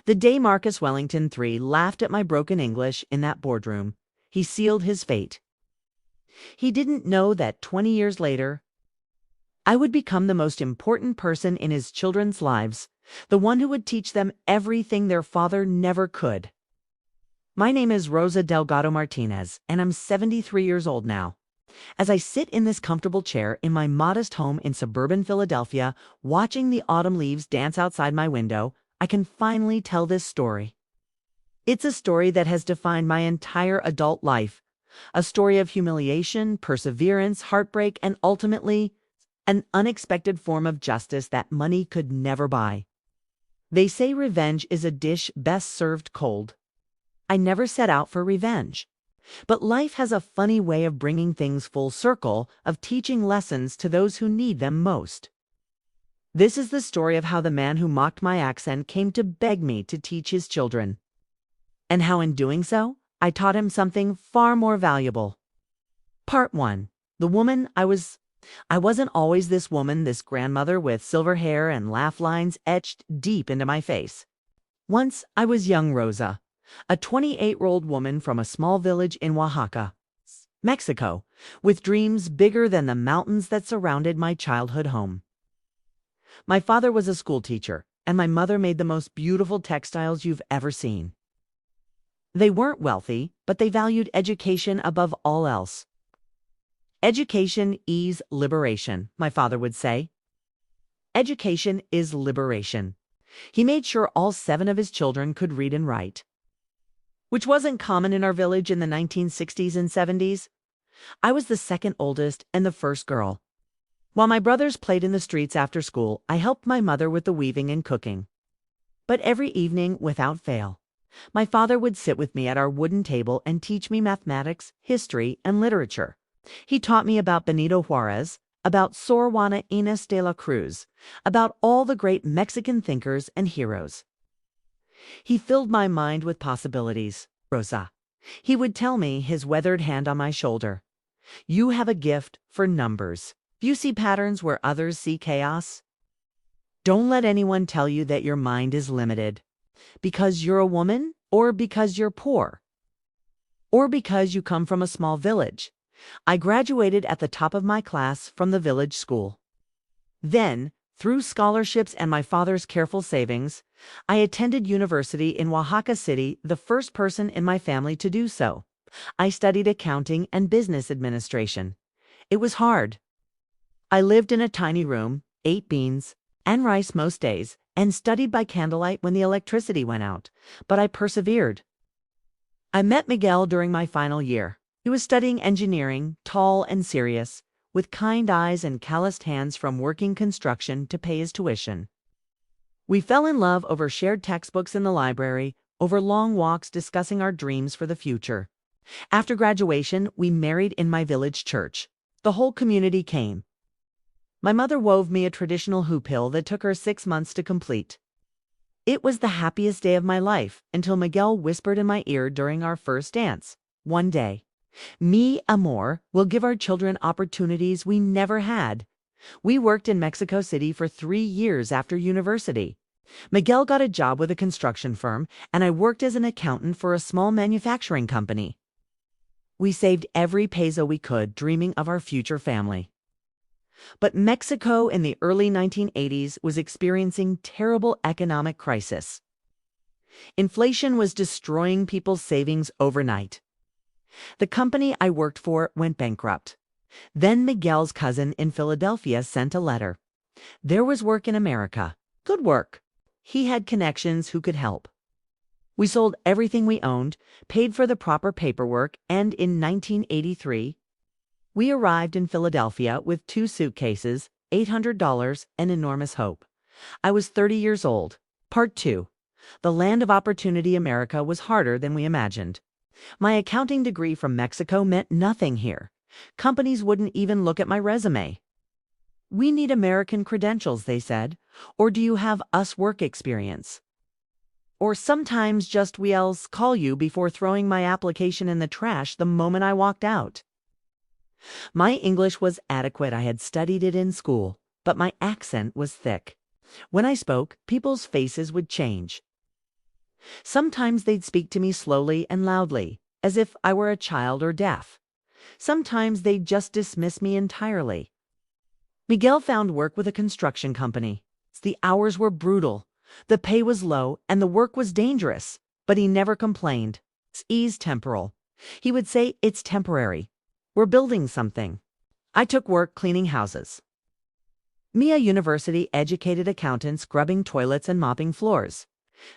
The day Marcus Wellington III laughed at my broken English in that boardroom, he sealed his fate. He didn't know that 20 years later, I would become the most important person in his children's lives, the one who would teach them everything their father never could. My name is Rosa Delgado Martinez, and I'm 73 years old now. As I sit in this comfortable chair in my modest home in suburban Philadelphia, watching the autumn leaves dance outside my window, I can finally tell this story. It's a story that has defined my entire adult life, a story of humiliation, perseverance, heartbreak, and ultimately, an unexpected form of justice that money could never buy. They say revenge is a dish best served cold. I never set out for revenge. But life has a funny way of bringing things full circle, of teaching lessons to those who need them most. This is the story of how the man who mocked my accent came to beg me to teach his children. And how in doing so, I taught him something far more valuable. Part 1. The woman I wasn't always this woman, this grandmother with silver hair and laugh lines etched deep into my face. Once I was young Rosa, a 28-year-old woman from a small village in Oaxaca, Mexico, with dreams bigger than the mountains that surrounded my childhood home. My father was a schoolteacher, and my mother made the most beautiful textiles you've ever seen. They weren't wealthy, but they valued education above all else. Education is liberation, my father would say. Education is liberation. He made sure all 7 of his children could read and write, which wasn't common in our village in the 1960s and 70s. I was the second oldest and the first girl. While my brothers played in the streets after school, I helped my mother with the weaving and cooking. But every evening, without fail, my father would sit with me at our wooden table and teach me mathematics, history, and literature. He taught me about Benito Juarez, about Sor Juana Inés de la Cruz, about all the great Mexican thinkers and heroes. He filled my mind with possibilities. Rosa, he would tell me, his weathered hand on my shoulder, you have a gift for numbers. You see patterns where others see chaos. Don't let anyone tell you that your mind is limited, because you're a woman, or because you're poor, or because you come from a small village. I graduated at the top of my class from the village school. Then, through scholarships and my father's careful savings, I attended university in Oaxaca City, the first person in my family to do so. I studied accounting and business administration. It was hard. I lived in a tiny room, ate beans and rice most days, and studied by candlelight when the electricity went out, but I persevered. I met Miguel during my final year. He was studying engineering, tall and serious, with kind eyes and calloused hands from working construction to pay his tuition. We fell in love over shared textbooks in the library, over long walks discussing our dreams for the future. After graduation, we married in my village church. The whole community came. My mother wove me a traditional hoop-hill that took her 6 months to complete. It was the happiest day of my life until Miguel whispered in my ear during our first dance. One day, mi amor will give our children opportunities we never had. We worked in Mexico City for 3 years after university. Miguel got a job with a construction firm, and I worked as an accountant for a small manufacturing company. We saved every peso we could, dreaming of our future family. But Mexico in the early 1980s was experiencing terrible economic crisis. Inflation was destroying people's savings overnight. The company I worked for went bankrupt. Then Miguel's cousin in Philadelphia sent a letter. There was work in America. Good work. He had connections who could help. We sold everything we owned, paid for the proper paperwork, and in 1983, we arrived in Philadelphia with 2 suitcases, $800, and enormous hope. I was 30 years old. Part 2. The land of opportunity America was harder than we imagined. My accounting degree from Mexico meant nothing here. Companies wouldn't even look at my resume. We need American credentials, they said. Or do you have US work experience? Or sometimes just we else call you before throwing my application in the trash the moment I walked out. My English was adequate. I had studied it in school, but my accent was thick. When I spoke, people's faces would change. Sometimes they'd speak to me slowly and loudly, as if I were a child or deaf. Sometimes they'd just dismiss me entirely. Miguel found work with a construction company. The hours were brutal, the pay was low, and the work was dangerous, but he never complained. It's ease temporal. He would say, "It's temporary. We're building something." I took work cleaning houses. Me, a university-educated accountant, scrubbing toilets and mopping floors.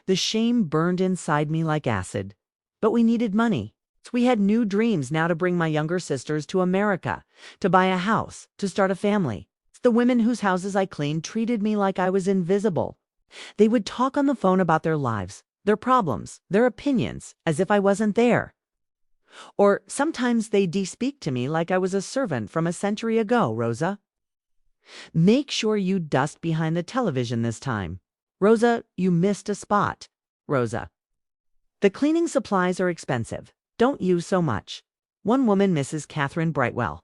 The shame burned inside me like acid. But we needed money. We had new dreams now to bring my younger sisters to America, to buy a house, to start a family. The women whose houses I cleaned treated me like I was invisible. They would talk on the phone about their lives, their problems, their opinions, as if I wasn't there. Or sometimes they'd de-speak to me like I was a servant from a century ago. "Rosa, make sure you dust behind the television this time. Rosa, you missed a spot. Rosa, the cleaning supplies are expensive. Don't use so much." One woman, Mrs. Catherine Brightwell.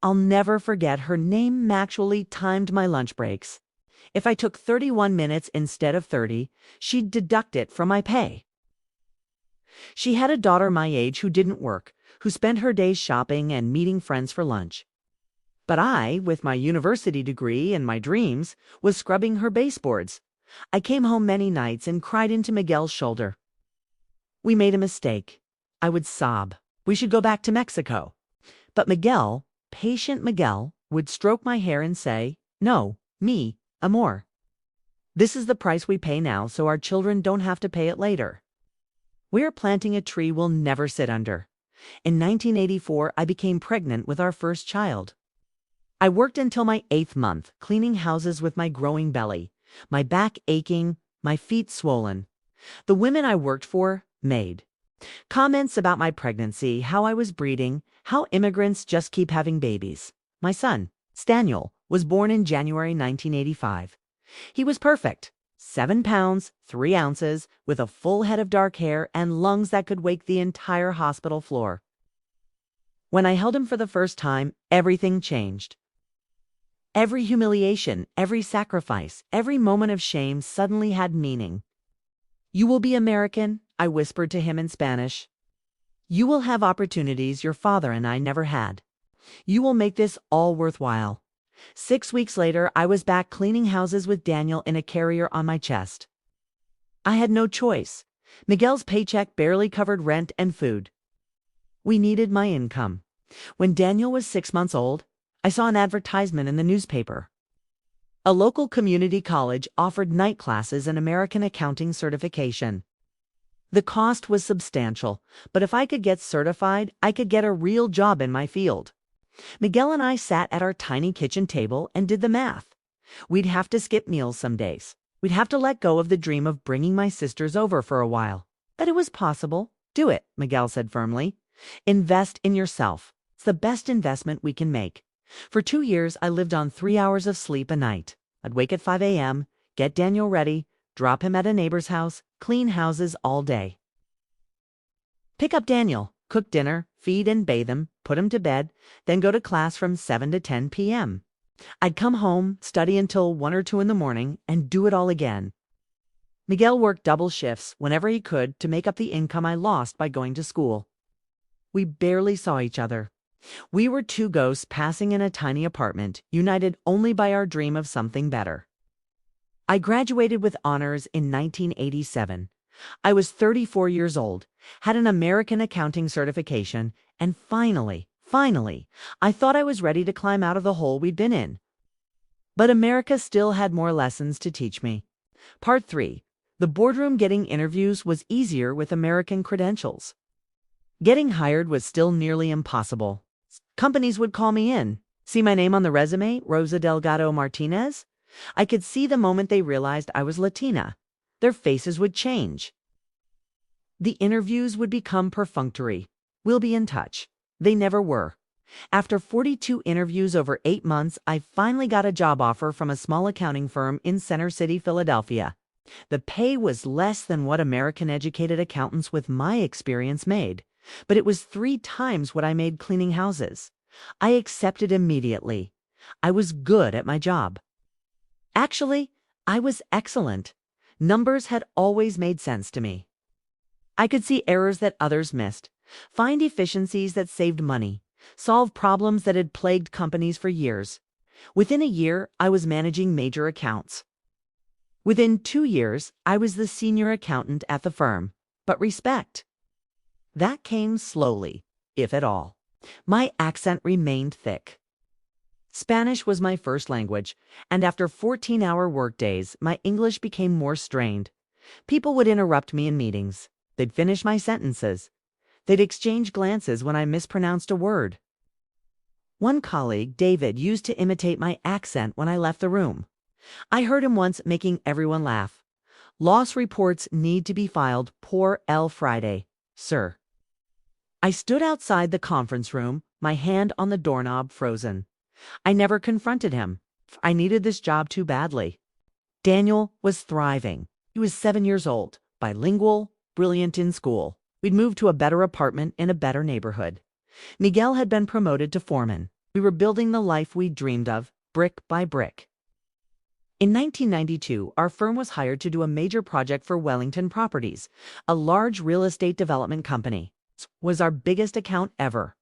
I'll never forget, her name actually timed my lunch breaks. If I took 31 minutes instead of 30, she'd deduct it from my pay. She had a daughter my age who didn't work, who spent her days shopping and meeting friends for lunch. But I, with my university degree and my dreams, was scrubbing her baseboards. I came home many nights and cried into Miguel's shoulder. "We made a mistake." I would sob. "We should go back to Mexico." But Miguel, patient Miguel, would stroke my hair and say, "No, mi amor. This is the price we pay now so our children don't have to pay it later. We're planting a tree we'll never sit under." In 1984, I became pregnant with our first child. I worked until my 8th month, cleaning houses with my growing belly, my back aching, my feet swollen. The women I worked for made comments about my pregnancy, how I was breeding, how immigrants just keep having babies. My son, Daniel, was born in January 1985. He was perfect. 7 pounds, 3 ounces, with a full head of dark hair and lungs that could wake the entire hospital floor. When I held him for the first time, everything changed. Every humiliation, every sacrifice, every moment of shame suddenly had meaning. "You will be American," I whispered to him in Spanish. "You will have opportunities your father and I never had. You will make this all worthwhile." 6 weeks later, I was back cleaning houses with Daniel in a carrier on my chest. I had no choice. Miguel's paycheck barely covered rent and food. We needed my income. When Daniel was 6 months old, I saw an advertisement in the newspaper. A local community college offered night classes and American accounting certification. The cost was substantial, but if I could get certified, I could get a real job in my field. Miguel and I sat at our tiny kitchen table and did the math. We'd have to skip meals some days. We'd have to let go of the dream of bringing my sisters over for a while. But it was possible. "Do it," Miguel said firmly. "Invest in yourself. It's the best investment we can make." For 2 years, I lived on 3 hours of sleep a night. I'd wake at 5 a.m., get Daniel ready, drop him at a neighbor's house, clean houses all day. Pick up Daniel, cook dinner, feed and bathe him, put him to bed, then go to class from 7 to 10 p.m. I'd come home, study until 1 or 2 in the morning, and do it all again. Miguel worked double shifts whenever he could to make up the income I lost by going to school. We barely saw each other. We were 2 ghosts passing in a tiny apartment, united only by our dream of something better. I graduated with honors in 1987. I was 34 years old, had an American accounting certification, and finally, I thought I was ready to climb out of the hole we'd been in. But America still had more lessons to teach me. Part 3. The boardroom. Getting interviews was easier with American credentials. Getting hired was still nearly impossible. Companies would call me in. "See my name on the resume, Rosa Delgado Martinez?" I could see the moment they realized I was Latina. Their faces would change. The interviews would become perfunctory. "We'll be in touch." They never were. After 42 interviews over 8 months, I finally got a job offer from a small accounting firm in Center City, Philadelphia. The pay was less than what American-educated accountants with my experience made, but it was 3 times what I made cleaning houses. I accepted immediately. I was good at my job. Actually, I was excellent. Numbers had always made sense to me. I could see errors that others missed, find efficiencies that saved money, solve problems that had plagued companies for years. Within a year, I was managing major accounts. Within 2 years, I was the senior accountant at the firm. But respect, that came slowly, if at all. My accent remained thick. Spanish was my first language, and after 14-hour workdays, my English became more strained. People would interrupt me in meetings. They'd finish my sentences. They'd exchange glances when I mispronounced a word. One colleague, David, used to imitate my accent when I left the room. I heard him once making everyone laugh. Loss reports need to be filed por el Friday, sir. I stood outside the conference room, my hand on the doorknob frozen. I never confronted him. I needed this job too badly. Daniel was thriving. He was 7 years old, bilingual, brilliant in school. We'd moved to a better apartment in a better neighborhood. Miguel had been promoted to foreman. We were building the life we dreamed of, brick by brick. In 1992, our firm was hired to do a major project for Wellington Properties, a large real estate development company. It was our biggest account ever.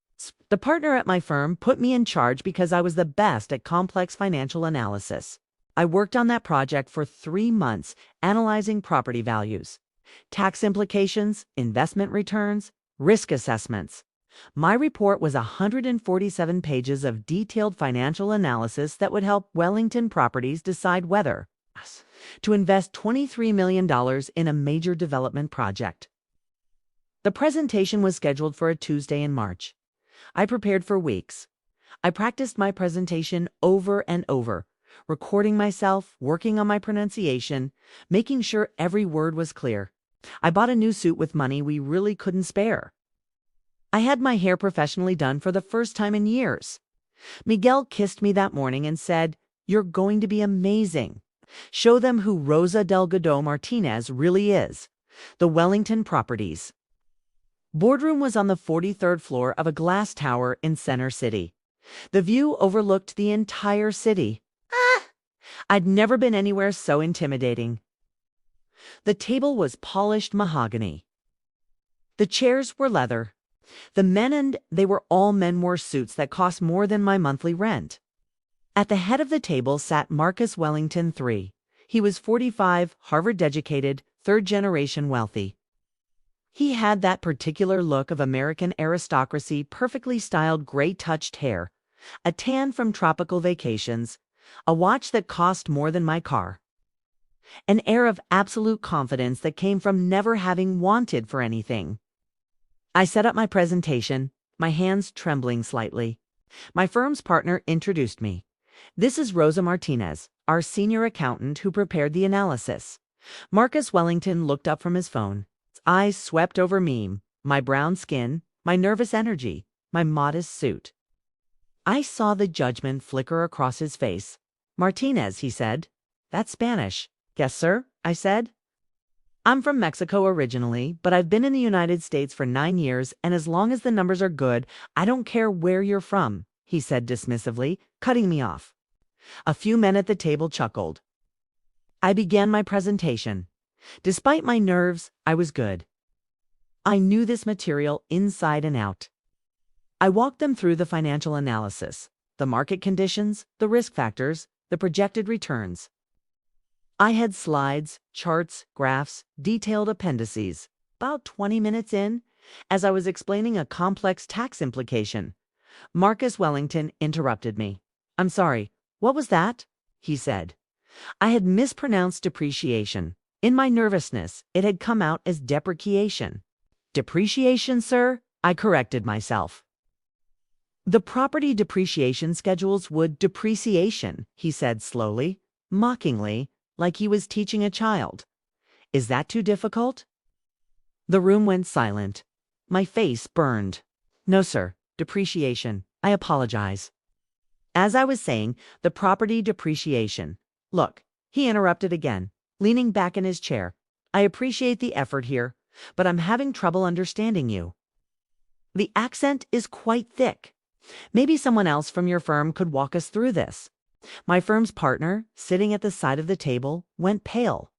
The partner at my firm put me in charge because I was the best at complex financial analysis. I worked on that project for 3 months, analyzing property values, tax implications, investment returns, risk assessments. My report was 147 pages of detailed financial analysis that would help Wellington Properties decide whether to invest $23 million in a major development project. The presentation was scheduled for a Tuesday in March. I prepared for weeks. I practiced my presentation over and over, recording myself, working on my pronunciation, making sure every word was clear. I bought a new suit with money we really couldn't spare. I had my hair professionally done for the first time in years. Miguel kissed me that morning and said, "You're going to be amazing. Show them who Rosa Delgado Martinez really is." The Wellington Properties boardroom was on the 43rd floor of a glass tower in Center City. The view overlooked the entire city. I'd never been anywhere so intimidating. The table was polished mahogany. The chairs were leather. They were all men wore suits that cost more than my monthly rent. At the head of the table sat Marcus Wellington III. He was 45, Harvard-educated, third-generation wealthy. He had that particular look of American aristocracy, perfectly styled gray-touched hair, a tan from tropical vacations, a watch that cost more than my car, an air of absolute confidence that came from never having wanted for anything. I set up my presentation, my hands trembling slightly. My firm's partner introduced me. "This is Rosa Martinez, our senior accountant who prepared the analysis." Marcus Wellington looked up from his phone. His eyes swept over me, my brown skin, my nervous energy, my modest suit. I saw the judgment flicker across his face. "Martinez," he said. "That's Spanish." "Yes, sir," I said. "I'm from Mexico originally, but I've been in the United States for 9 years, and as long as the numbers are good, I don't care where you're from," he said dismissively, cutting me off. A few men at the table chuckled. I began my presentation. Despite my nerves, I was good. I knew this material inside and out. I walked them through the financial analysis, the market conditions, the risk factors, the projected returns. I had slides, charts, graphs, detailed appendices. About 20 minutes in, as I was explaining a complex tax implication, Marcus Wellington interrupted me. "I'm sorry, what was that?" he said. I had mispronounced depreciation. In my nervousness, it had come out as depreciation. "Depreciation, sir?" I corrected myself. "The property depreciation schedules would depreciation," he said slowly, mockingly, like he was teaching a child. "Is that too difficult?" The room went silent. My face burned. "No, sir, depreciation. I apologize." As I was saying, the property depreciation. "Look," he interrupted again, leaning back in his chair. "I appreciate the effort here, but I'm having trouble understanding you. The accent is quite thick. Maybe someone else from your firm could walk us through this." My firm's partner, sitting at the side of the table, went pale.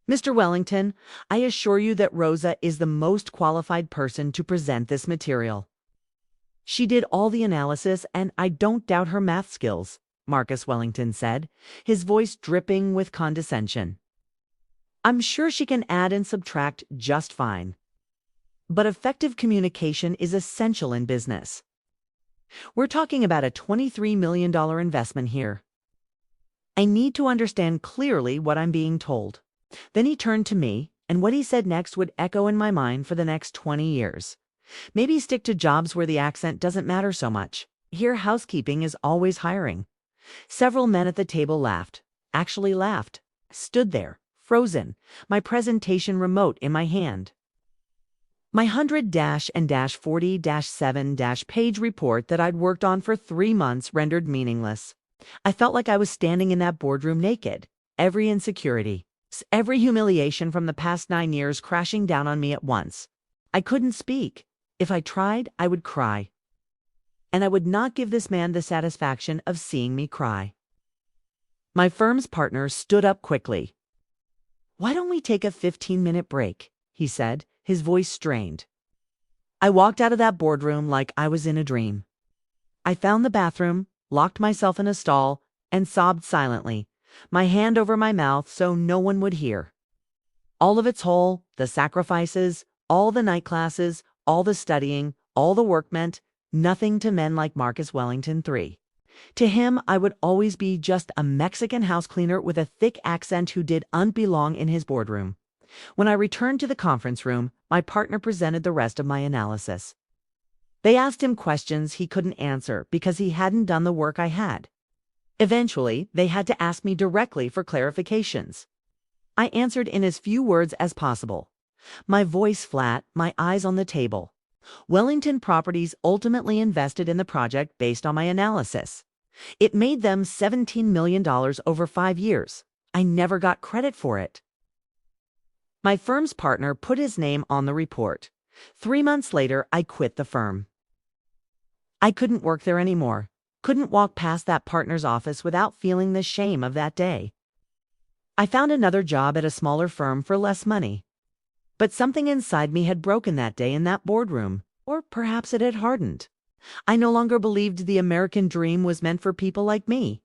Mr. Wellington, I assure you that Rosa is the most qualified person to present this material. She did all the analysis, and I don't doubt her math skills, Marcus Wellington said, his voice dripping with condescension. I'm sure she can add and subtract just fine. But effective communication is essential in business. We're talking about a $23 million investment here. I need to understand clearly what I'm being told. Then he turned to me, and what he said next would echo in my mind for the next 20 years. Maybe stick to jobs where the accent doesn't matter so much. Here, housekeeping is always hiring. Several men at the table laughed. Actually laughed. Stood there, frozen, my presentation remote in my hand. My 100-and-40-7- page report that I'd worked on for 3 months rendered meaningless. I felt like I was standing in that boardroom naked. Every insecurity, every humiliation from the past 9 years crashing down on me at once. I couldn't speak. If I tried, I would cry. And I would not give this man the satisfaction of seeing me cry. My firm's partner stood up quickly. "Why don't we take a 15-minute break?" he said, his voice strained. I walked out of that boardroom like I was in a dream. I found the bathroom, locked myself in a stall, and sobbed silently, my hand over my mouth so no one would hear. All of its whole, the sacrifices, all the night classes, all the studying, all the work meant nothing to men like Marcus Wellington III. To him, I would always be just a Mexican house cleaner with a thick accent who didn't belong in his boardroom. When I returned to the conference room, my partner presented the rest of my analysis. They asked him questions he couldn't answer because he hadn't done the work I had. Eventually, they had to ask me directly for clarifications. I answered in as few words as possible. My voice flat, my eyes on the table. Wellington Properties ultimately invested in the project based on my analysis. It made them $17 million over 5 years. I never got credit for it. My firm's partner put his name on the report. 3 months later, I quit the firm. I couldn't work there anymore. Couldn't walk past that partner's office without feeling the shame of that day. I found another job at a smaller firm for less money. But something inside me had broken that day in that boardroom, or perhaps it had hardened. I no longer believed the American dream was meant for people like me.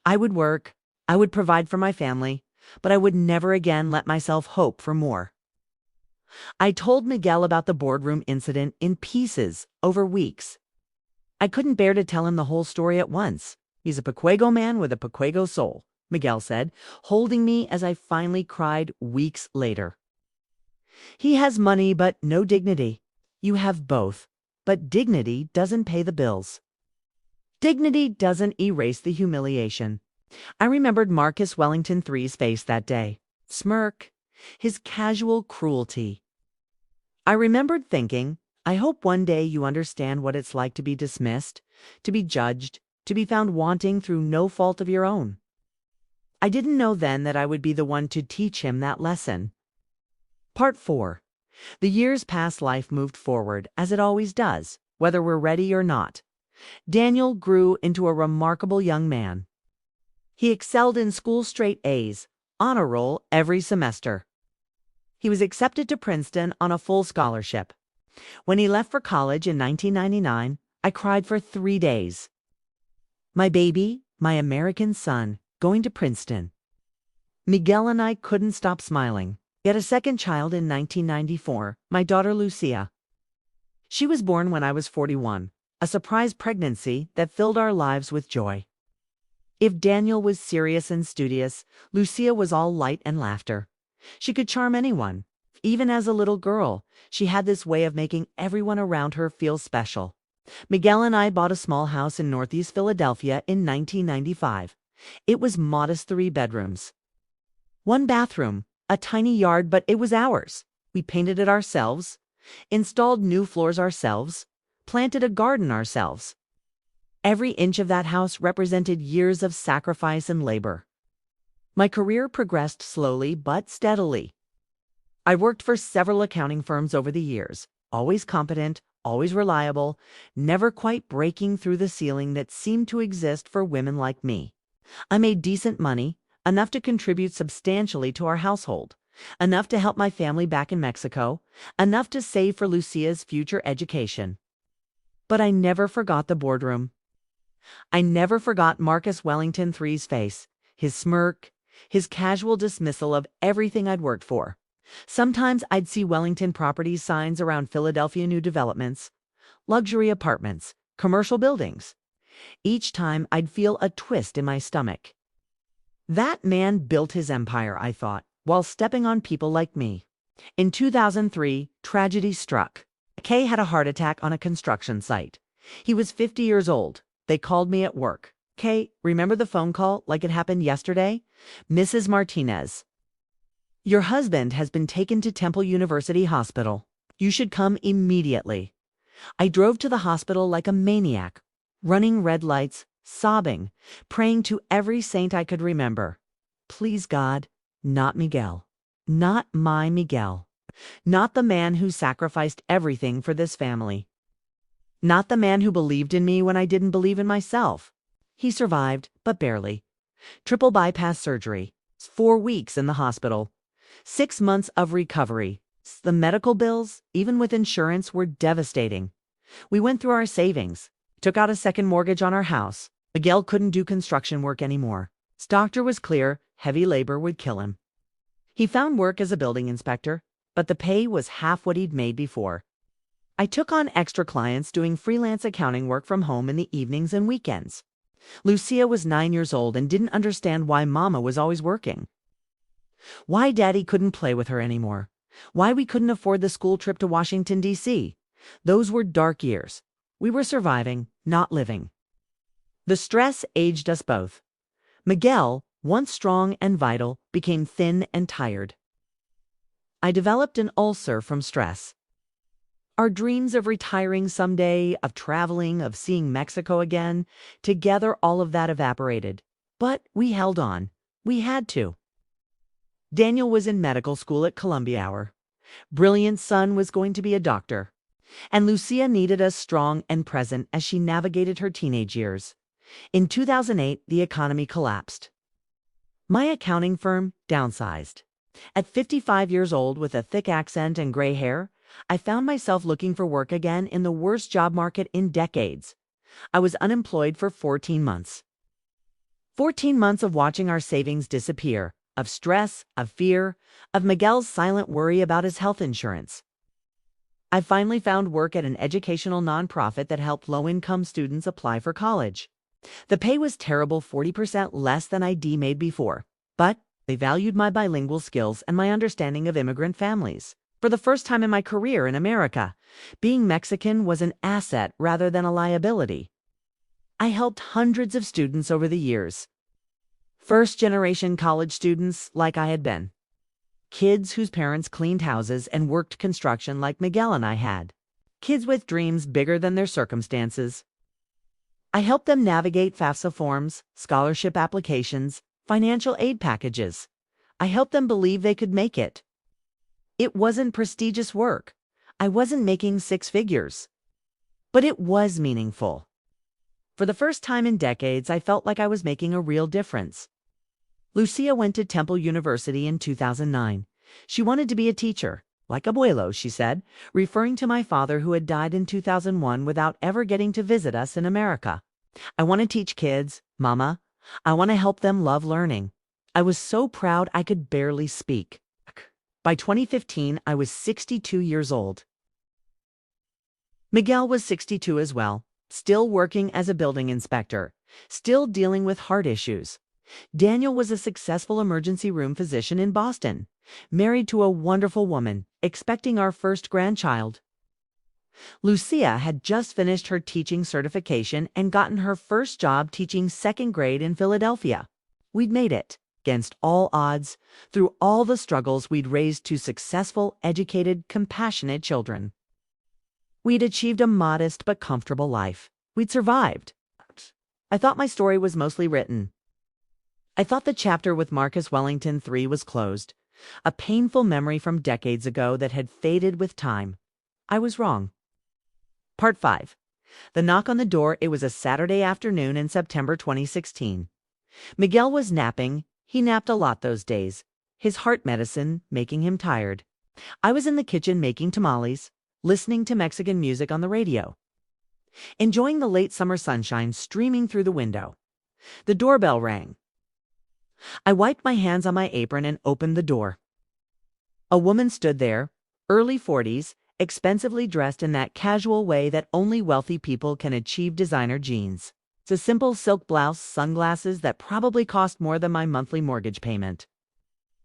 I would work, I would provide for my family, but I would never again let myself hope for more. I told Miguel about the boardroom incident in pieces over weeks. I couldn't bear to tell him the whole story at once. He's a Pacuego man with a Pacuego soul, Miguel said, holding me as I finally cried weeks later. He has money but no dignity. You have both, but dignity doesn't pay the bills. Dignity doesn't erase the humiliation. I remembered Marcus Wellington III's face that day. Smirk, his casual cruelty. I remembered thinking, I hope one day you understand what it's like to be dismissed, to be judged, to be found wanting through no fault of your own. I didn't know then that I would be the one to teach him that lesson. Part 4. The years past life moved forward, as it always does, whether we're ready or not. Daniel grew into a remarkable young man. He excelled in school straight A's, honor roll every semester. He was accepted to Princeton on a full scholarship. When he left for college in 1999, I cried for 3 days. My baby, my American son, going to Princeton. Miguel and I couldn't stop smiling. He had a second child in 1994, my daughter Lucia. She was born when I was 41, a surprise pregnancy that filled our lives with joy. If Daniel was serious and studious, Lucia was all light and laughter. She could charm anyone. Even as a little girl, she had this way of making everyone around her feel special. Miguel and I bought a small house in Northeast Philadelphia in 1995. It was modest 3 bedrooms. 1 bathroom, a tiny yard, but it was ours. We painted it ourselves, installed new floors ourselves, planted a garden ourselves. Every inch of that house represented years of sacrifice and labor. My career progressed slowly but steadily. I worked for several accounting firms over the years, always competent, always reliable, never quite breaking through the ceiling that seemed to exist for women like me. I made decent money, enough to contribute substantially to our household, enough to help my family back in Mexico, enough to save for Lucia's future education. But I never forgot the boardroom. I never forgot Marcus Wellington III's face, his smirk, his casual dismissal of everything I'd worked for. Sometimes I'd see Wellington Properties signs around Philadelphia new developments, luxury apartments, commercial buildings. Each time I'd feel a twist in my stomach. That man built his empire, I thought, while stepping on people like me. In 2003, tragedy struck. Kay had a heart attack on a construction site. He was 50 years old. They called me at work. Kay, remember the phone call like it happened yesterday? Mrs. Martinez. Your husband has been taken to Temple University Hospital. You should come immediately. I drove to the hospital like a maniac, running red lights, sobbing, praying to every saint I could remember. Please God, not Miguel. Not my Miguel. Not the man who sacrificed everything for this family. Not the man who believed in me when I didn't believe in myself. He survived, but barely. Triple bypass surgery. 4 weeks in the hospital. 6 months of recovery. The medical bills, even with insurance, were devastating. We went through our savings, took out a second mortgage on our house. Miguel couldn't do construction work anymore. His doctor was clear, heavy labor would kill him. He found work as a building inspector, but the pay was half what he'd made before. I took on extra clients doing freelance accounting work from home in the evenings and weekends. Lucia was 9 years old and didn't understand why Mama was always working. Why Daddy couldn't play with her anymore. Why we couldn't afford the school trip to Washington, D.C. Those were dark years. We were surviving, not living. The stress aged us both. Miguel, once strong and vital, became thin and tired. I developed an ulcer from stress. Our dreams of retiring someday, of traveling, of seeing Mexico again, together all of that evaporated. But we held on. We had to. Daniel was in medical school at Columbia. Our brilliant son was going to be a doctor. And Lucia needed us strong and present as she navigated her teenage years. In 2008, the economy collapsed. My accounting firm downsized. At 55 years old with a thick accent and gray hair, I found myself looking for work again in the worst job market in decades. I was unemployed for 14 months. 14 months of watching our savings disappear, of stress, of fear, of Miguel's silent worry about his health insurance. I finally found work at an educational nonprofit that helped low-income students apply for college. The pay was terrible, 40% less than I'd made before, but they valued my bilingual skills and my understanding of immigrant families. For the first time in my career in America, being Mexican was an asset rather than a liability. I helped hundreds of students over the years. First-generation college students like I had been. Kids whose parents cleaned houses and worked construction like Miguel and I had. Kids with dreams bigger than their circumstances. I helped them navigate FAFSA forms, scholarship applications, financial aid packages. I helped them believe they could make it. It wasn't prestigious work. I wasn't making 6 figures. But it was meaningful. For the first time in decades, I felt like I was making a real difference. Lucia went to Temple University in 2009. She wanted to be a teacher, like abuelo, she said, referring to my father who had died in 2001 without ever getting to visit us in America. I want to teach kids, Mama. I want to help them love learning. I was so proud I could barely speak. By 2015, I was 62 years old. Miguel was 62 as well, still working as a building inspector, still dealing with heart issues. Daniel was a successful emergency room physician in Boston, married to a wonderful woman, expecting our first grandchild. Lucia had just finished her teaching certification and gotten her first job teaching 2nd grade in Philadelphia. We'd made it. Against all odds, through all the struggles, we'd raised 2 successful, educated, compassionate children. We'd achieved a modest but comfortable life. We'd survived. I thought my story was mostly written. I thought the chapter with Marcus Wellington III was closed, a painful memory from decades ago that had faded with time. I was wrong. Part 5. The knock on the door. It was a Saturday afternoon in September 2016. Miguel was napping. He napped a lot those days, his heart medicine making him tired. I was in the kitchen making tamales, listening to Mexican music on the radio, enjoying the late summer sunshine streaming through the window. The doorbell rang. I wiped my hands on my apron and opened the door. A woman stood there, early 40s, expensively dressed in that casual way that only wealthy people can achieve designer jeans. It's a simple silk blouse, sunglasses that probably cost more than my monthly mortgage payment.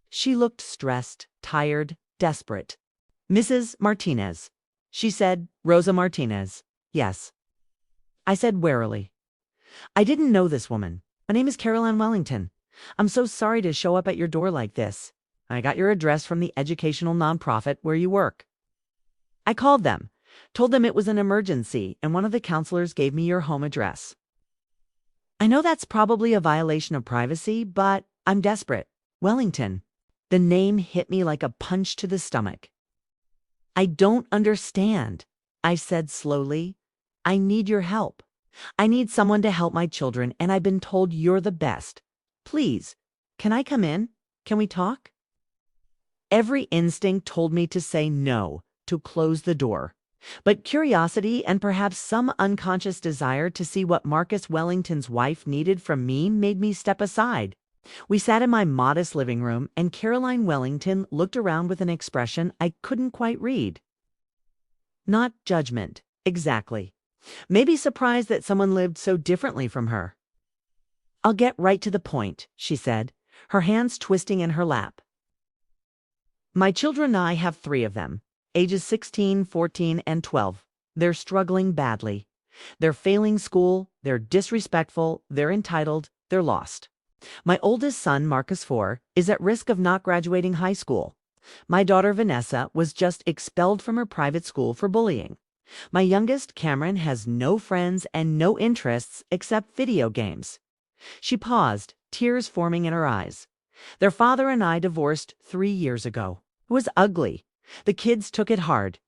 She looked stressed, tired, desperate. "Mrs. Martinez," she said. "Rosa Martinez." "Yes," I said warily. I didn't know this woman. "My name is Caroline Wellington. I'm so sorry to show up at your door like this. I got your address from the educational nonprofit where you work." I called them, told them it was an emergency, and one of the counselors gave me your home address. "I know that's probably a violation of privacy, but I'm desperate. Wellington." The name hit me like a punch to the stomach. "I don't understand," I said slowly. "I need your help. I need someone to help my children, and I've been told you're the best. Please, can I come in? Can we talk?" Every instinct told me to say no, to close the door. But curiosity and perhaps some unconscious desire to see what Marcus Wellington's wife needed from me made me step aside. We sat in my modest living room, and Caroline Wellington looked around with an expression I couldn't quite read. Not judgment, exactly. Maybe surprised that someone lived so differently from her. "I'll get right to the point," she said, her hands twisting in her lap. "My children and I have 3 of them, ages 16, 14, and 12. They're struggling badly. They're failing school, they're disrespectful, they're entitled, they're lost. My oldest son, Marcus 4, is at risk of not graduating high school. My daughter, Vanessa, was just expelled from her private school for bullying. My youngest, Cameron, has no friends and no interests except video games." She paused, tears forming in her eyes. "Their father and I divorced 3 years ago. It was ugly. The kids took it hard.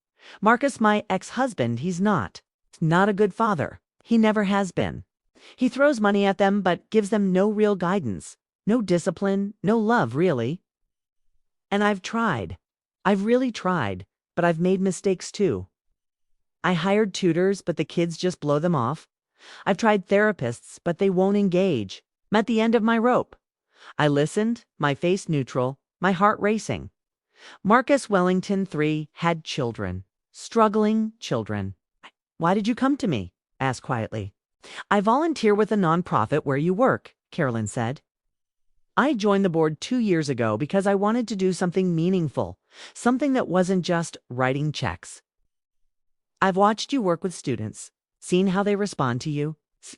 Marcus, my ex-husband, he's not a good father. He never has been. He throws money at them but gives them no real guidance, no discipline, no love, really. And I've tried. I've really tried, but I've made mistakes too. I hired tutors, but the kids just blow them off. I've tried therapists, but they won't engage. I'm at the end of my rope." I listened, my face neutral, my heart racing. Marcus Wellington 3 had children, struggling children. "Why did you come to me?" I asked quietly. "I volunteer with a nonprofit where you work," Carolyn said. "I joined the board 2 years ago because I wanted to do something meaningful, something that wasn't just writing checks. I've watched you work with students, seen how they respond to you.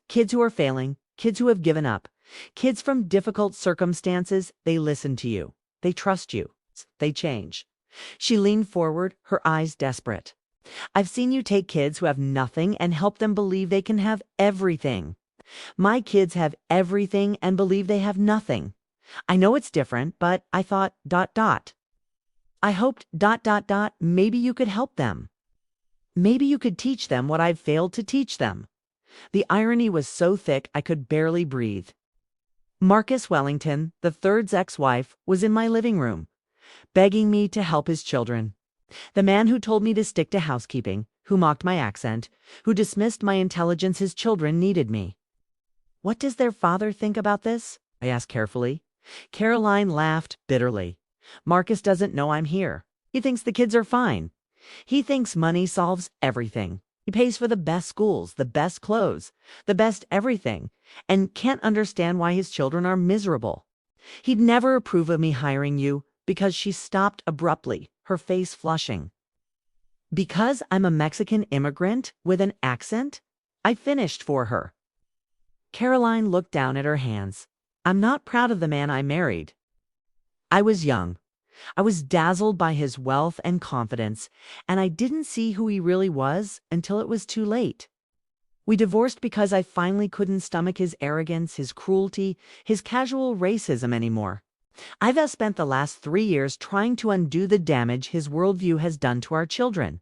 Kids who are failing, kids who have given up, kids from difficult circumstances, they listen to you. They trust you. They change." She leaned forward, her eyes desperate. "I've seen you take kids who have nothing and help them believe they can have everything. My kids have everything and believe they have nothing. I know it's different, but I thought ... I hoped ... maybe you could help them. Maybe you could teach them what I've failed to teach them." The irony was so thick I could barely breathe. Marcus Wellington, the third's ex-wife, was in my living room, begging me to help his children. The man who told me to stick to housekeeping, who mocked my accent, who dismissed my intelligence, his children needed me. "What does their father think about this?" I asked carefully. Caroline laughed bitterly. "Marcus doesn't know I'm here. He thinks the kids are fine. He thinks money solves everything. He pays for the best schools, the best clothes, the best everything, and can't understand why his children are miserable. He'd never approve of me hiring you," because she stopped abruptly, her face flushing. "Because I'm a Mexican immigrant with an accent?" I finished for her. Caroline looked down at her hands. "I'm not proud of the man I married. I was young. I was dazzled by his wealth and confidence, and I didn't see who he really was until it was too late. We divorced because I finally couldn't stomach his arrogance, his cruelty, his casual racism anymore. I've spent the last 3 years trying to undo the damage his worldview has done to our children."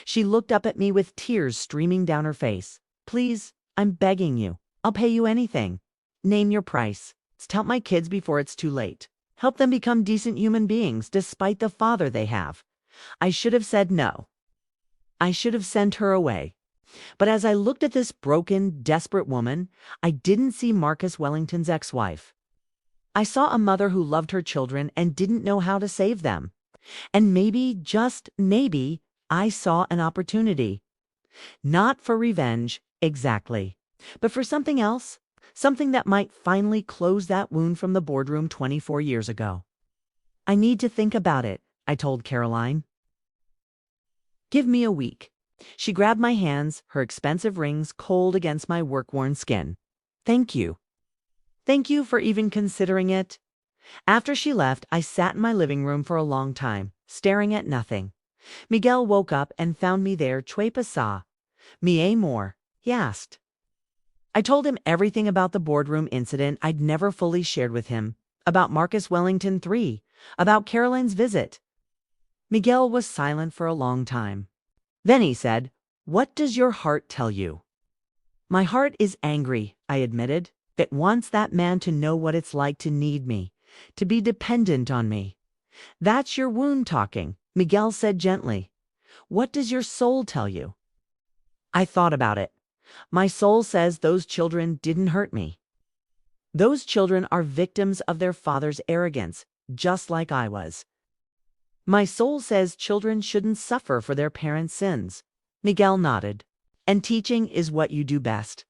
She looked up at me with tears streaming down her face. "Please, I'm begging you. I'll pay you anything. Name your price. Help my kids before it's too late. Help them become decent human beings despite the father they have. I should have said no. I should have sent her away. But as I looked at this broken, desperate woman, I didn't see Marcus Wellington's ex-wife. I saw a mother who loved her children and didn't know how to save them. And maybe, just maybe, I saw an opportunity. Not for revenge, exactly, but for something else, something that might finally close that wound from the boardroom 24 years ago. I need to think about it, I told Caroline. Give me a week. She grabbed my hands, her expensive rings cold against my work-worn skin. Thank you. Thank you for even considering it. After she left, I sat in my living room for a long time, staring at nothing. Miguel woke up and found me there. "Que pasa? Mi amor?" he asked. I told him everything about the boardroom incident I'd never fully shared with him, about Marcus Wellington III, about Caroline's visit. Miguel was silent for a long time. Then he said, "What does your heart tell you?" "My heart is angry," I admitted. "It wants that man to know what it's like to need me, to be dependent on me." "That's your wound talking," Miguel said gently. "What does your soul tell you?" I thought about it. My soul says those children didn't hurt me. Those children are victims of their father's arrogance, just like I was. My soul says children shouldn't suffer for their parents' sins. Miguel nodded. "And teaching is what you do best.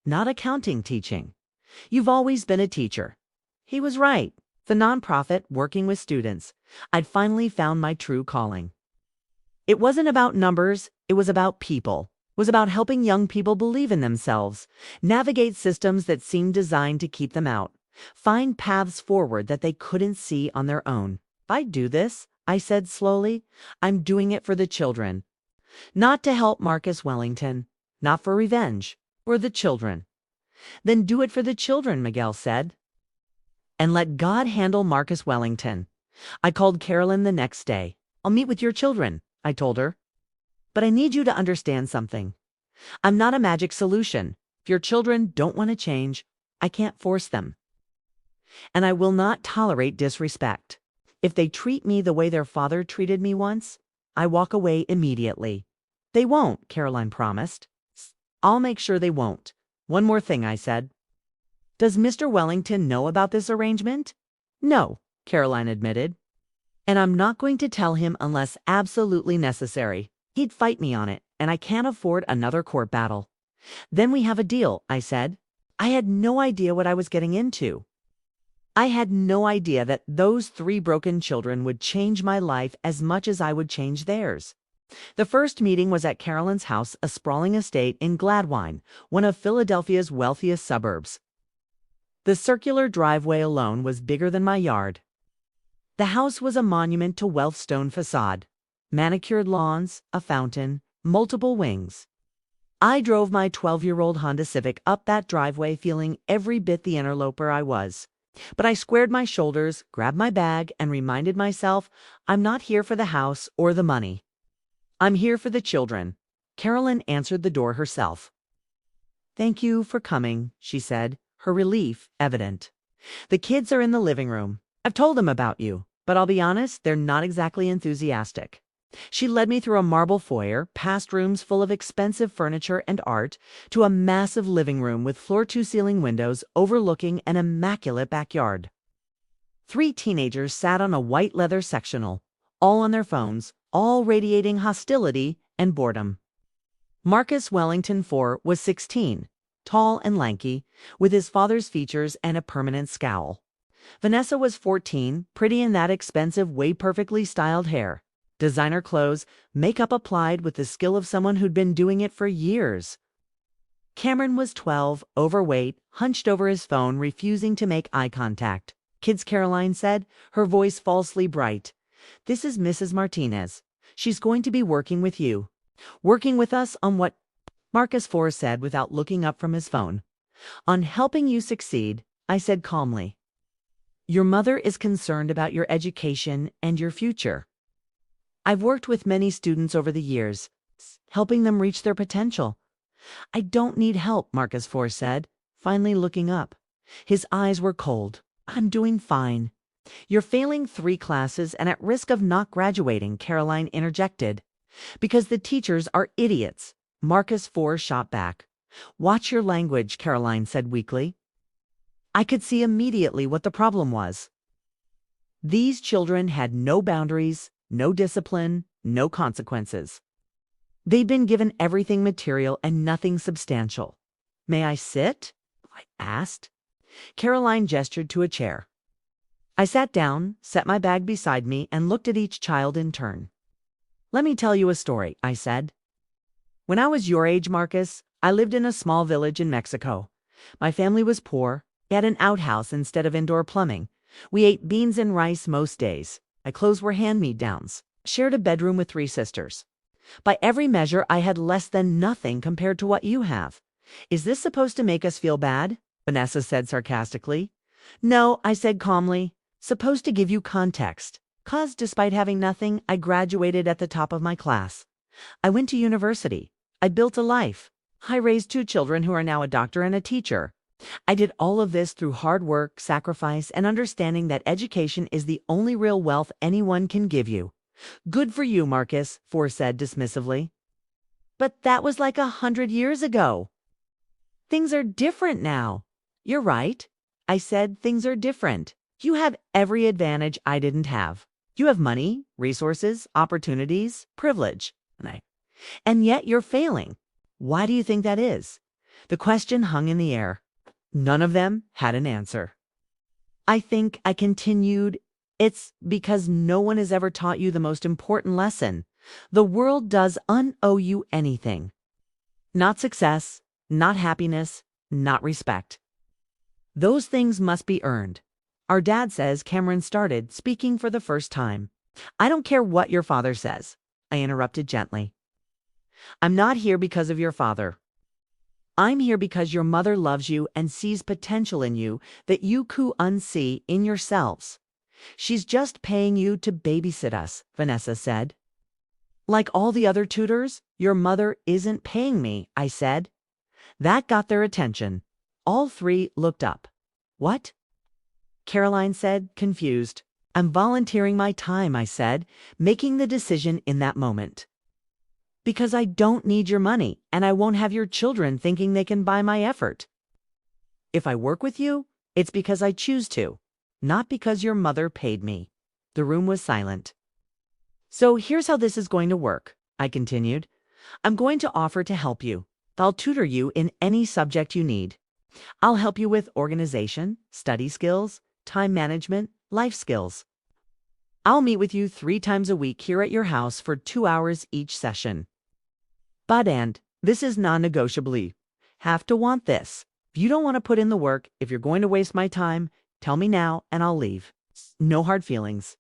Not accounting teaching. You've always been a teacher." He was right. The nonprofit, working with students, I'd finally found my true calling. It wasn't about numbers, it was about people. It was about helping young people believe in themselves, navigate systems that seemed designed to keep them out, find paths forward that they couldn't see on their own. "If I do this," I said slowly, "I'm doing it for the children. Not to help Marcus Wellington, not for revenge, for the children." "Then do it for the children," Miguel said. "And let God handle Marcus Wellington." I called Carolyn the next day. "I'll meet with your children," I told her. "But I need you to understand something. I'm not a magic solution. If your children don't want to change, I can't force them. And I will not tolerate disrespect. If they treat me the way their father treated me once, I walk away immediately." "They won't," Caroline promised. "I'll make sure they won't. One more thing," I said. "Does Mr. Wellington know about this arrangement?" "No," Caroline admitted. "And I'm not going to tell him unless absolutely necessary. He'd fight me on it, and I can't afford another court battle." "Then we have a deal," I said. I had no idea what I was getting into. I had no idea that those 3 broken children would change my life as much as I would change theirs. The first meeting was at Carolyn's house, a sprawling estate in Gladwine, one of Philadelphia's wealthiest suburbs. The circular driveway alone was bigger than my yard. The house was a monument to wealth's stone facade. Manicured lawns, a fountain, multiple wings. I drove my 12-year-old Honda Civic up that driveway feeling every bit the interloper I was. But I squared my shoulders, grabbed my bag, and reminded myself I'm not here for the house or the money. I'm here for the children. Carolyn answered the door herself. "Thank you for coming," she said, her relief evident. "The kids are in the living room. I've told them about you, but I'll be honest, they're not exactly enthusiastic." She led me through a marble foyer, past rooms full of expensive furniture and art, to a massive living room with floor-to-ceiling windows overlooking an immaculate backyard. 3 teenagers sat on a white leather sectional, all on their phones, all radiating hostility and boredom. Marcus Wellington IV was 16, tall and lanky, with his father's features and a permanent scowl. Vanessa was 14, pretty in that expensive, way-perfectly styled hair. Designer clothes, makeup applied with the skill of someone who'd been doing it for years. Cameron was 12, overweight, hunched over his phone, refusing to make eye contact. "Kids," Caroline said, her voice falsely bright. "This is Mrs. Martinez. She's going to be working with you. Working with us on what?" Marcus IV said without looking up from his phone. "On helping you succeed," I said calmly. "Your mother is concerned about your education and your future. I've worked with many students over the years, helping them reach their potential." "I don't need help," Marcus IV said, finally looking up. His eyes were cold. "I'm doing fine." "You're failing 3 classes and at risk of not graduating," Caroline interjected. "Because the teachers are idiots," Marcus IV shot back. "Watch your language," Caroline said weakly. I could see immediately what the problem was. These children had no boundaries, no discipline, no consequences. They'd been given everything material and nothing substantial. "May I sit?" I asked. Caroline gestured to a chair. I sat down, set my bag beside me, and looked at each child in turn. "Let me tell you a story," I said. "When I was your age, Marcus, I lived in a small village in Mexico. My family was poor. We had an outhouse instead of indoor plumbing. We ate beans and rice most days. My clothes were hand-me-downs. Shared a bedroom with 3 sisters. By every measure, I had less than nothing compared to what you have. Is this supposed to make us feel bad?" Vanessa said sarcastically. "No," I said calmly. "Supposed to give you context. 'Cause despite having nothing, I graduated at the top of my class. I went to university. I built a life. I raised 2 children who are now a doctor and a teacher. I did all of this through hard work, sacrifice, and understanding that education is the only real wealth anyone can give you." "Good for you, Marcus," Ford said dismissively. "But that was like 100 years ago." "Things are different now." "You're right," I said. "Things are different. You have every advantage I didn't have. You have money, resources, opportunities, privilege. And yet you're failing. Why do you think that is?" The question hung in the air. None of them had an answer. "I think," I continued, "it's because no one has ever taught you the most important lesson. The world does owe you anything. Not success, not happiness, not respect. Those things must be earned." "Our dad says," Cameron started, speaking for the first time. "I don't care what your father says," I interrupted gently. "I'm not here because of your father. I'm here because your mother loves you and sees potential in you that you couldn't see in yourselves. She's just paying you to babysit us," Vanessa said. "Like all the other tutors, your mother isn't paying me," I said. That got their attention. All 3 looked up. "What?" Caroline said, confused. "I'm volunteering my time," I said, making the decision in that moment. "Because I don't need your money, and I won't have your children thinking they can buy my effort. If I work with you, it's because I choose to, not because your mother paid me." The room was silent. "So here's how this is going to work," I continued. "I'm going to offer to help you. I'll tutor you in any subject you need. I'll help you with organization, study skills, time management, life skills. I'll meet with you 3 times a week here at your house for 2 hours each session. And this is non-negotiable. Have to want this. If you don't want to put in the work, if you're going to waste my time, tell me now and I'll leave. No hard feelings."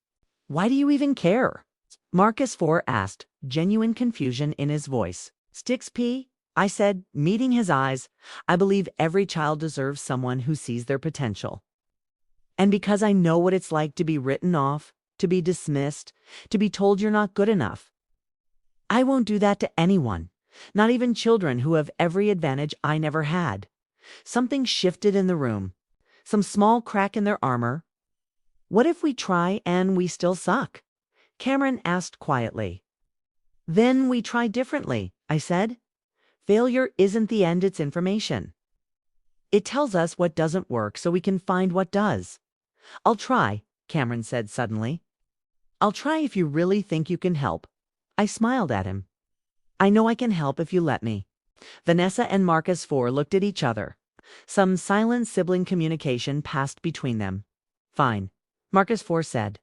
"Why do you even care?" Marcus IV asked, genuine confusion in his voice. "Sticks P?" I said, meeting his eyes. "I believe every child deserves someone who sees their potential. And because I know what it's like to be written off, to be dismissed, to be told you're not good enough. I won't do that to anyone, not even children who have every advantage I never had." Something shifted in the room, some small crack in their armor. "What if we try and we still suck?" Cameron asked quietly. "Then we try differently," I said. "Failure isn't the end, it's information. It tells us what doesn't work so we can find what does." "I'll try," Cameron said suddenly. "I'll try if you really think you can help." I smiled at him. "I know I can help if you let me." Vanessa and Marcus IV looked at each other. Some silent sibling communication passed between them. "Fine," Marcus IV said.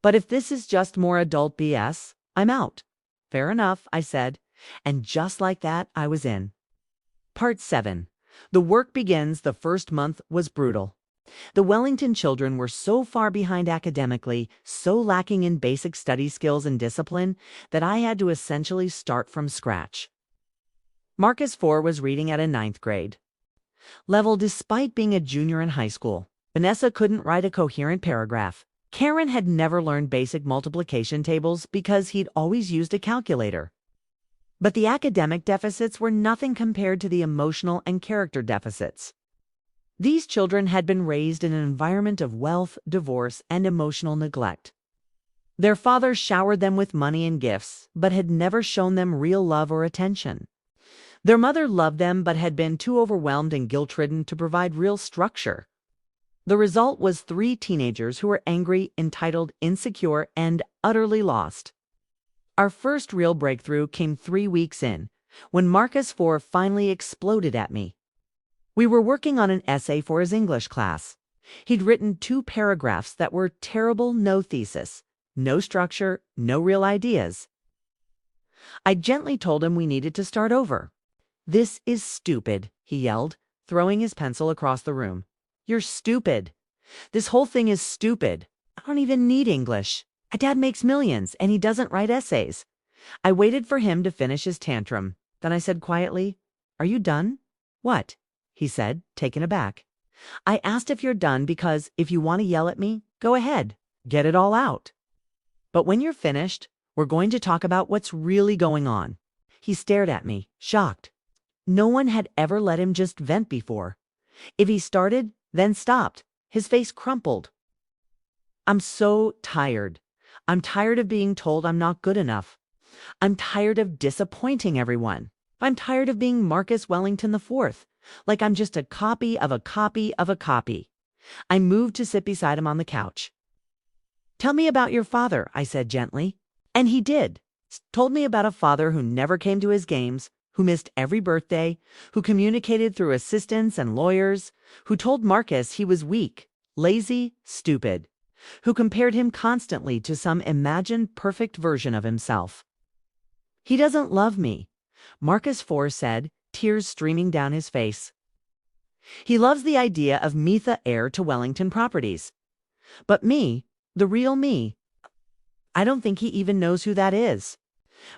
"But if this is just more adult BS, I'm out." "Fair enough," I said. And just like that, I was in. Part 7. The work begins. The first month was brutal. The Wellington children were so far behind academically, so lacking in basic study skills and discipline, that I had to essentially start from scratch. Marcus IV was reading at a 9th grade level despite being a junior in high school. Vanessa couldn't write a coherent paragraph. Karen had never learned basic multiplication tables because he'd always used a calculator. But the academic deficits were nothing compared to the emotional and character deficits. These children had been raised in an environment of wealth, divorce, and emotional neglect. Their fathers showered them with money and gifts, but had never shown them real love or attention. Their mother loved them but had been too overwhelmed and guilt-ridden to provide real structure. The result was 3 teenagers who were angry, entitled, insecure, and utterly lost. Our first real breakthrough came 3 weeks in, when Marcus IV finally exploded at me. We were working on an essay for his English class. He'd written 2 paragraphs that were terrible, no thesis, no structure, no real ideas. I gently told him we needed to start over. "This is stupid," he yelled, throwing his pencil across the room. "You're stupid. This whole thing is stupid. I don't even need English. My dad makes millions, and he doesn't write essays." I waited for him to finish his tantrum. Then I said quietly, "Are you done?" "What?" he said, taken aback. "I asked if you're done because if you want to yell at me, go ahead. Get it all out. But when you're finished, we're going to talk about what's really going on." He stared at me, shocked. No one had ever let him just vent before. If he started, then stopped. His face crumpled. "I'm so tired. I'm tired of being told I'm not good enough. I'm tired of disappointing everyone. I'm tired of being Marcus Wellington IV, like I'm just a copy of a copy of a copy." I moved to sit beside him on the couch. "Tell me about your father," I said gently. And he did. Told me about a father who never came to his games, who missed every birthday, who communicated through assistants and lawyers, who told Marcus he was weak, lazy, stupid, who compared him constantly to some imagined perfect version of himself. "He doesn't love me," Marcus IV said, tears streaming down his face. "He loves the idea of me the heir to Wellington properties. But me, the real me, I don't think he even knows who that is."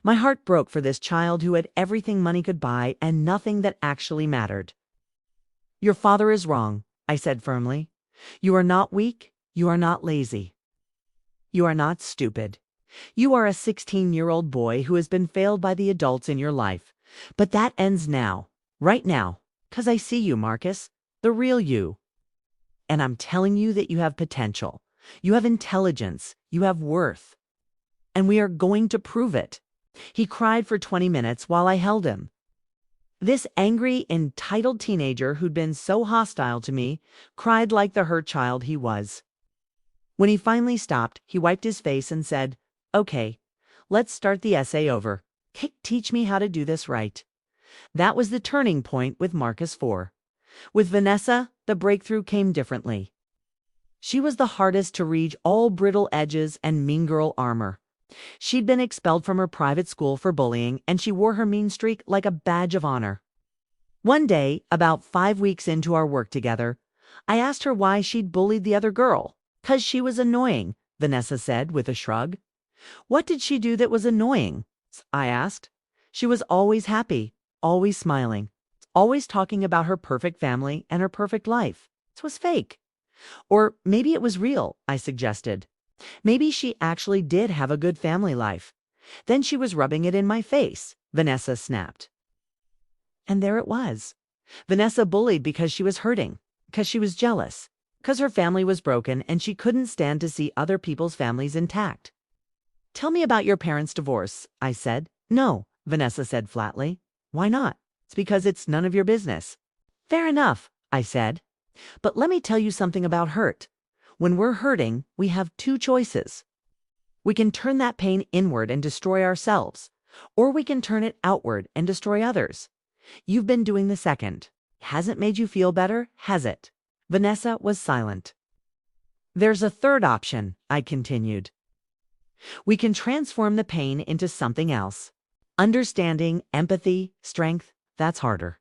My heart broke for this child who had everything money could buy and nothing that actually mattered. "Your father is wrong," I said firmly. "You are not weak. You are not lazy. You are not stupid. You are a 16-year-old boy who has been failed by the adults in your life. But that ends now, right now, 'cause I see you, Marcus, the real you. And I'm telling you that you have potential. You have intelligence. You have worth. And we are going to prove it." He cried for 20 minutes while I held him. This angry, entitled teenager who'd been so hostile to me cried like the hurt child he was. When he finally stopped, he wiped his face and said, "Okay, let's start the essay over. Teach me how to do this right." That was the turning point with Marcus IV. With Vanessa, the breakthrough came differently. She was the hardest to read, all brittle edges and mean girl armor. She'd been expelled from her private school for bullying, and she wore her mean streak like a badge of honor. One day, about 5 weeks into our work together, I asked her why she'd bullied the other girl. "'Cause she was annoying," Vanessa said with a shrug. "What did she do that was annoying?" I asked. "She was always happy, always smiling, always talking about her perfect family and her perfect life. It was fake." "Or maybe it was real," I suggested. "Maybe she actually did have a good family life. Then she was rubbing it in my face," Vanessa snapped. And there it was. Vanessa bullied because she was hurting, because she was jealous, because her family was broken and she couldn't stand to see other people's families intact. "Tell me about your parents' divorce," I said. "No," Vanessa said flatly. "Why not?" "It's because it's none of your business." "Fair enough," I said. "But let me tell you something about hurt. When we're hurting, we have 2 choices. We can turn that pain inward and destroy ourselves, or we can turn it outward and destroy others. You've been doing the second. Hasn't made you feel better, has it?" Vanessa was silent. "There's a third option," I continued. "We can transform the pain into something else. Understanding, empathy, strength, that's harder.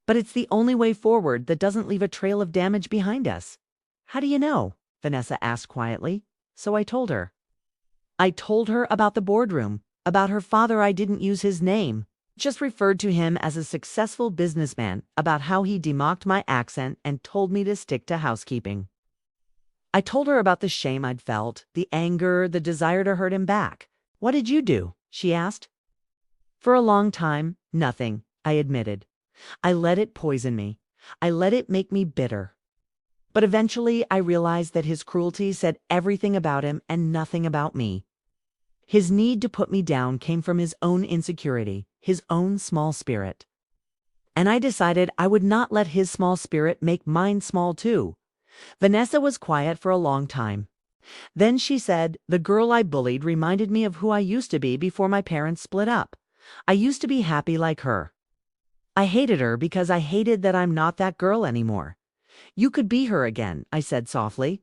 But it's the only way forward that doesn't leave a trail of damage behind us." "How do you know?" Vanessa asked quietly. So I told her. I told her about the boardroom, about her father. I didn't use his name, just referred to him as a successful businessman, about how he democked my accent and told me to stick to housekeeping. I told her about the shame I'd felt, the anger, the desire to hurt him back. "What did you do?" she asked. "For a long time, nothing," I admitted. "I let it poison me. I let it make me bitter. But eventually I realized that his cruelty said everything about him and nothing about me. His need to put me down came from his own insecurity, his own small spirit. And I decided I would not let his small spirit make mine small too. Vanessa was quiet for a long time. Then she said, "The girl I bullied reminded me of who I used to be before my parents split up. I used to be happy like her. I hated her because I hated that I'm not that girl anymore." "You could be her again," I said softly.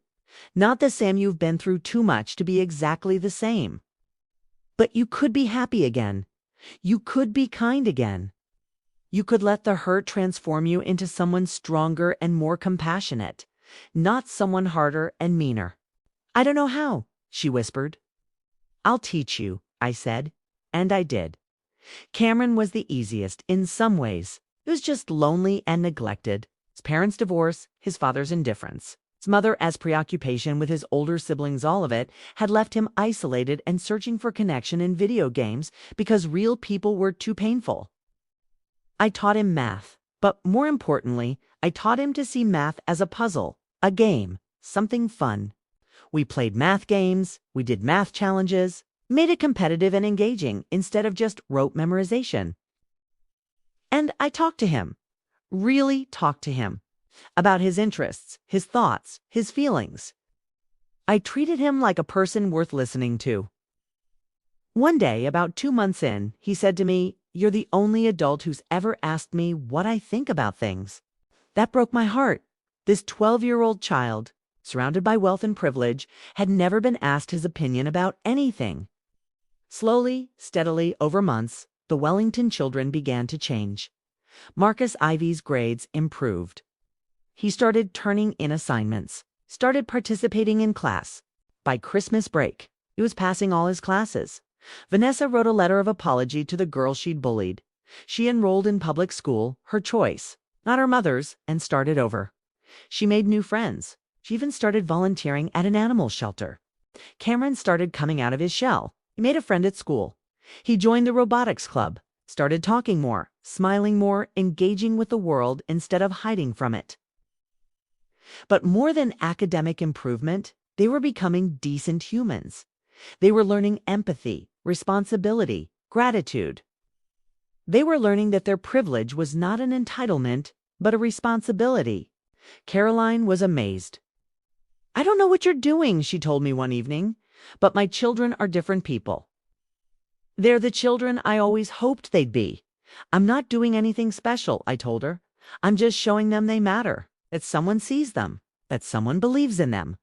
"Not the same. You've been through too much to be exactly the same. But you could be happy again. You could be kind again. You could let the hurt transform you into someone stronger and more compassionate, not someone harder and meaner." "I don't know how," she whispered. "I'll teach you," I said, and I did. Cameron was the easiest in some ways. He was just lonely and neglected. His parents' divorce, his father's indifference, his mother's preoccupation with his older siblings, all of it had left him isolated and searching for connection in video games because real people were too painful. I taught him math, but more importantly, I taught him to see math as a puzzle, a game, something fun. We played math games, we did math challenges, made it competitive and engaging instead of just rote memorization. And I talked to him, really talked to him, about his interests, his thoughts, his feelings. I treated him like a person worth listening to. One day, about 2 months in, he said to me, "You're the only adult who's ever asked me what I think about things." That broke my heart. This 12-year-old child, surrounded by wealth and privilege, had never been asked his opinion about anything. Slowly, steadily, over months, the Wellington children began to change. Marcus Ivy's grades improved. He started turning in assignments, started participating in class. By Christmas break, he was passing all his classes. Vanessa wrote a letter of apology to the girl she'd bullied. She enrolled in public school, her choice, not her mother's, and started over. She made new friends. She even started volunteering at an animal shelter. Cameron started coming out of his shell. He made a friend at school. He joined the robotics club, started talking more, smiling more, engaging with the world instead of hiding from it. But more than academic improvement, they were becoming decent humans. They were learning empathy, responsibility, gratitude. They were learning that their privilege was not an entitlement, but a responsibility. Caroline was amazed. "I don't know what you're doing," she told me one evening, "but my children are different people. They're the children I always hoped they'd be. I'm not doing anything special," I told her. "I'm just showing them they matter, that someone sees them, that someone believes in them."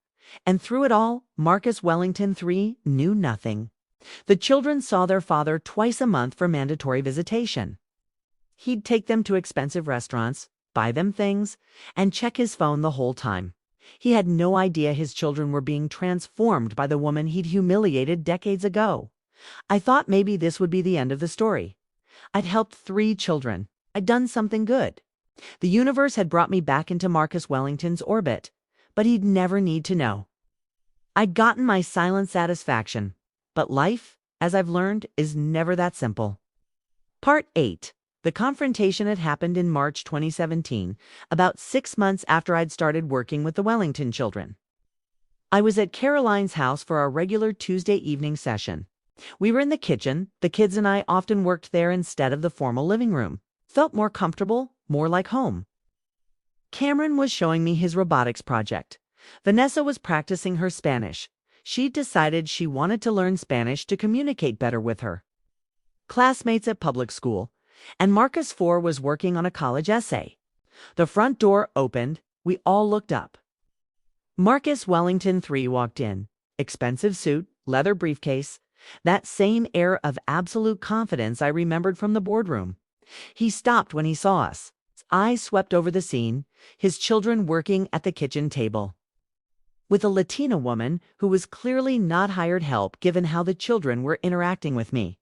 And through it all, Marcus Wellington III knew nothing. The children saw their father twice a month for mandatory visitation. He'd take them to expensive restaurants, buy them things, and check his phone the whole time. He had no idea his children were being transformed by the woman he'd humiliated decades ago. I thought maybe this would be the end of the story. I'd helped 3 children. I'd done something good. The universe had brought me back into Marcus Wellington's orbit, but he'd never need to know. I'd gotten my silent satisfaction, but life, as I've learned, is never that simple. Part 8. The confrontation had happened in March 2017, about 6 months after I'd started working with the Wellington children. I was at Caroline's house for our regular Tuesday evening session. We were in the kitchen. The kids and I often worked there instead of the formal living room. Felt more comfortable, more like home. Cameron was showing me his robotics project. Vanessa was practicing her Spanish. She'd decided she wanted to learn Spanish to communicate better with her classmates at public school, and Marcus IV was working on a college essay. The front door opened. We all looked up. Marcus Wellington III walked in. Expensive suit, leather briefcase, that same air of absolute confidence I remembered from the boardroom. He stopped when he saw us. His eyes swept over the scene, his children working at the kitchen table, with a Latina woman who was clearly not hired help given how the children were interacting with me.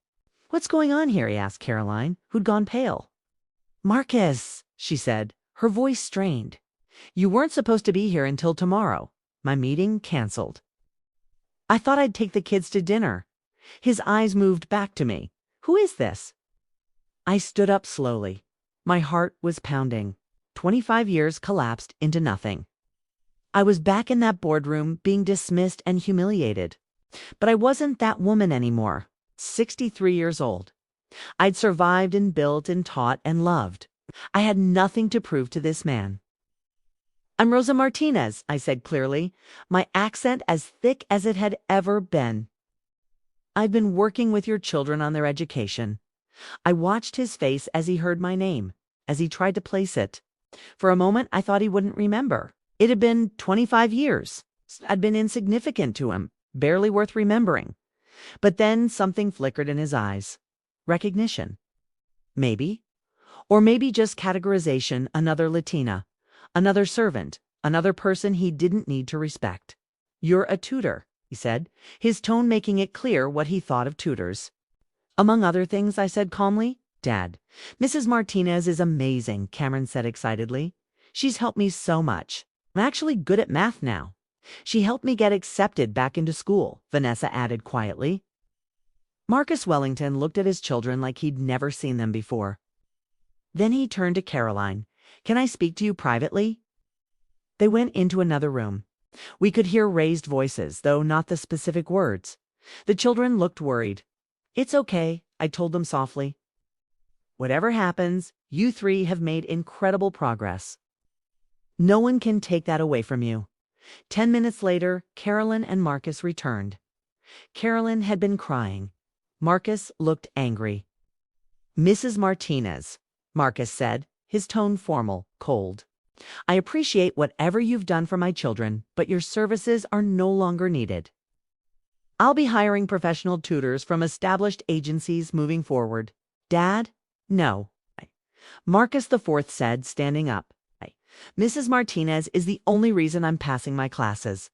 "What's going on here?" he asked Caroline, who'd gone pale. "Marcus," she said, her voice strained. "You weren't supposed to be here until tomorrow. My meeting canceled." "I thought I'd take the kids to dinner." His eyes moved back to me. "Who is this?" I stood up slowly. My heart was pounding. 25 years collapsed into nothing. I was back in that boardroom being dismissed and humiliated. But I wasn't that woman anymore. 63 years old. I'd survived and built and taught and loved. I had nothing to prove to this man. "I'm Rosa Martinez," I said clearly, my accent as thick as it had ever been. "I've been working with your children on their education." I watched his face as he heard my name, as he tried to place it. For a moment, I thought he wouldn't remember. It had been 25 years. I'd been insignificant to him, barely worth remembering. But then something flickered in his eyes. Recognition. Maybe. Or maybe just categorization, another Latina, another servant, another person he didn't need to respect. "You're a tutor," he said, his tone making it clear what he thought of tutors. "Among other things," I said calmly. "Dad, Mrs. Martinez is amazing," Cameron said excitedly. "She's helped me so much. I'm actually good at math now. She helped me get accepted back into school," Vanessa added quietly. Marcus Wellington looked at his children like he'd never seen them before. Then he turned to Caroline. "Can I speak to you privately?" They went into another room. We could hear raised voices, though not the specific words. The children looked worried. "It's okay," I told them softly. "Whatever happens, you three have made incredible progress. No one can take that away from you." 10 minutes later, Carolyn and Marcus returned. Carolyn had been crying. Marcus looked angry. "Mrs. Martinez," Marcus said, his tone formal, cold. "I appreciate whatever you've done for my children, but your services are no longer needed. I'll be hiring professional tutors from established agencies moving forward." "Dad? No." Marcus IV said, standing up. "Mrs. Martinez is the only reason I'm passing my classes.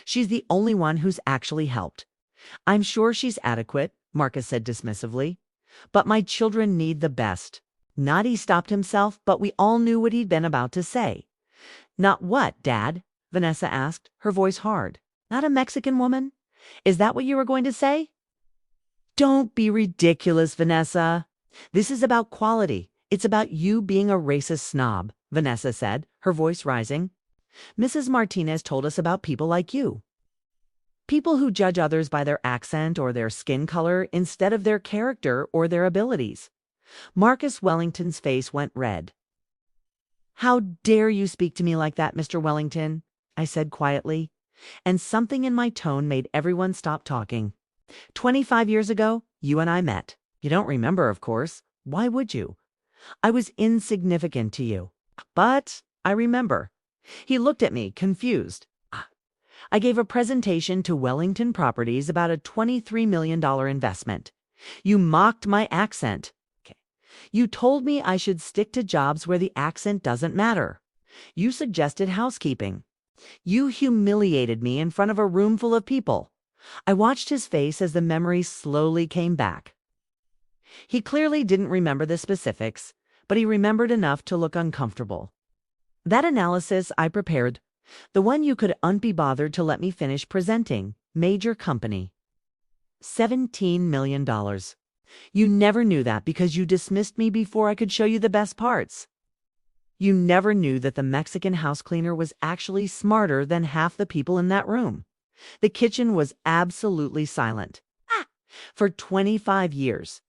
She's the only one who's actually helped." "I'm sure she's adequate," Marcus said dismissively. "But my children need the best." Not he stopped himself, but we all knew what he'd been about to say. "Not what, Dad?" Vanessa asked, her voice hard. "Not a Mexican woman? Is that what you were going to say?" "Don't be ridiculous, Vanessa. This is about quality. It's about you being a racist snob," Vanessa said, her voice rising. "Mrs. Martinez told us about people like you. People who judge others by their accent or their skin color instead of their character or their abilities." Marcus Wellington's face went red. "How dare you speak to me like that, Mr. Wellington?" I said quietly, and something in my tone made everyone stop talking. 25 years ago, you and I met. You don't remember, of course. Why would you? I was insignificant to you. But I remember. He looked at me, confused. "I gave a presentation to Wellington Properties about a $23 million investment. You mocked my accent. You told me I should stick to jobs where the accent doesn't matter. You suggested housekeeping. You humiliated me in front of a room full of people." I watched his face as the memory slowly came back. He clearly didn't remember the specifics, but he remembered enough to look uncomfortable. "That analysis I prepared, the one you couldn't be bothered to let me finish presenting, major company. $17 million. You never knew that because you dismissed me before I could show you the best parts. You never knew that the Mexican house cleaner was actually smarter than half the people in that room. The kitchen was absolutely silent. For 25 years,